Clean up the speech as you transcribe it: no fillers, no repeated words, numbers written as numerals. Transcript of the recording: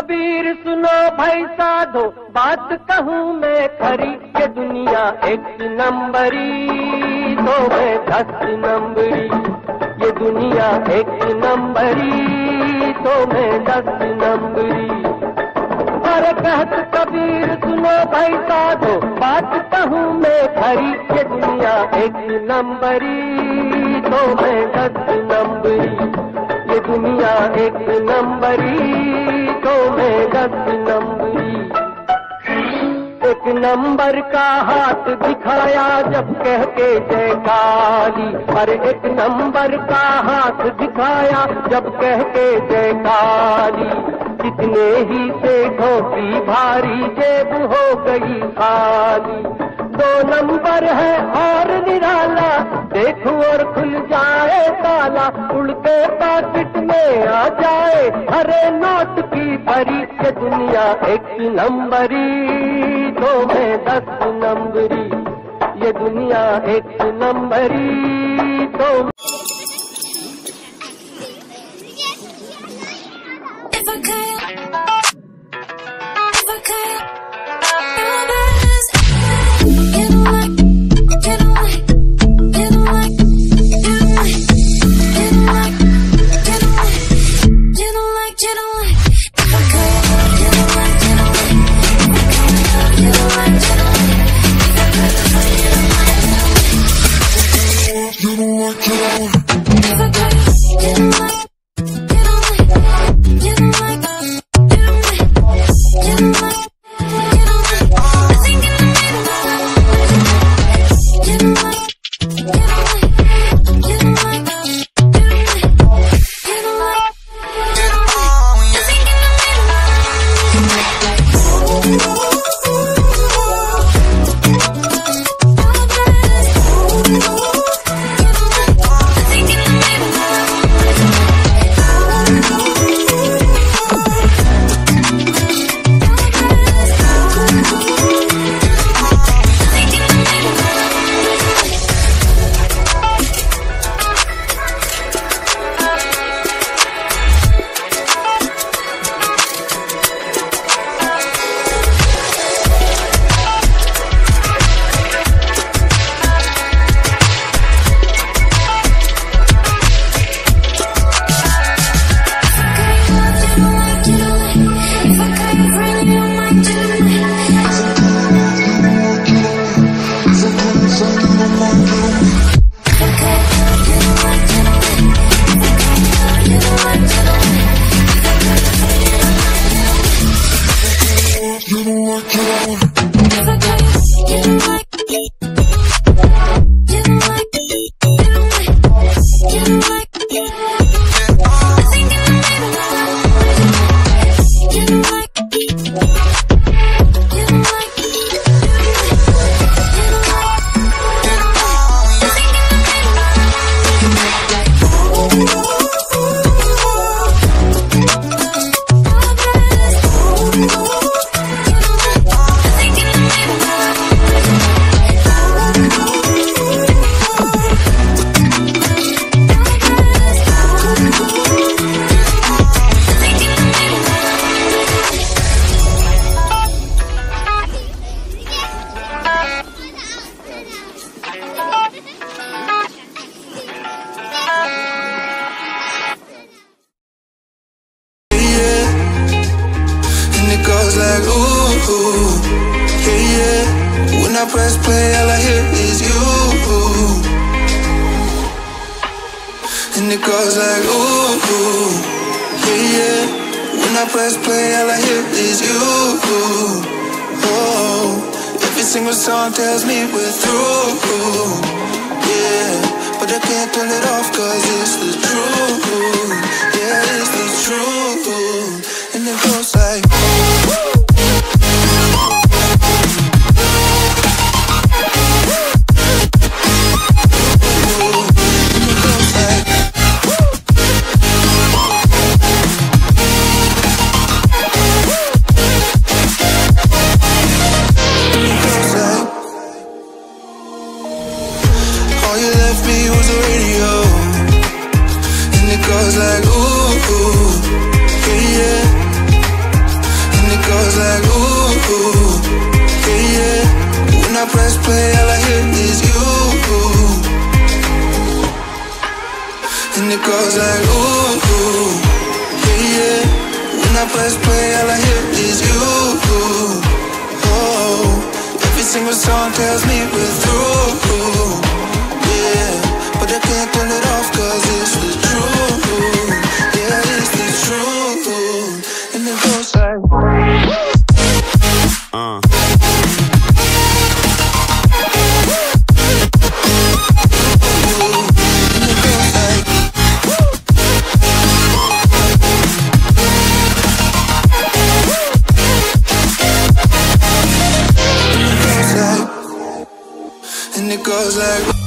कबीर सुनो भाई साधो, बात कहूँ मैं खरी, ये दुनिया एक नंबरी तो मैं 10 नंबरी, ये दुनिया एक नंबरी तो मैं 10 नंबरी। अरे कहत कबीर सुनो भाई साधो, बात कहूँ मैं खरी, ये दुनिया एक नंबरी तो मैं 10 नंबरी, ये दुनिया एक नंबरी तो मैं 10 नंबरी। एक नंबर का हाथ दिखाया जब कह के जय काली, अरे एक नंबर का हाथ दिखाया जब कह के जय काली, कितने ही सेठों की भारी जेब हो गई खाली। 2 नंबर है और निराला, देखो और खुल जाए ताला, उड़ के पाकिट में आ जाए हरे नोट की भरी, ये दुनिया एक नंबरी तो मैं 10 नंबरी, ये दुनिया एक नंबरी तो play, all I hear is you. And it goes like, ooh, yeah, yeah. When I press play, all I hear is you. Oh, every single song tells me we're through. Yeah, but I can't turn it off 'cause it's the truth. Yeah, it's the truth. And it goes like, and it goes like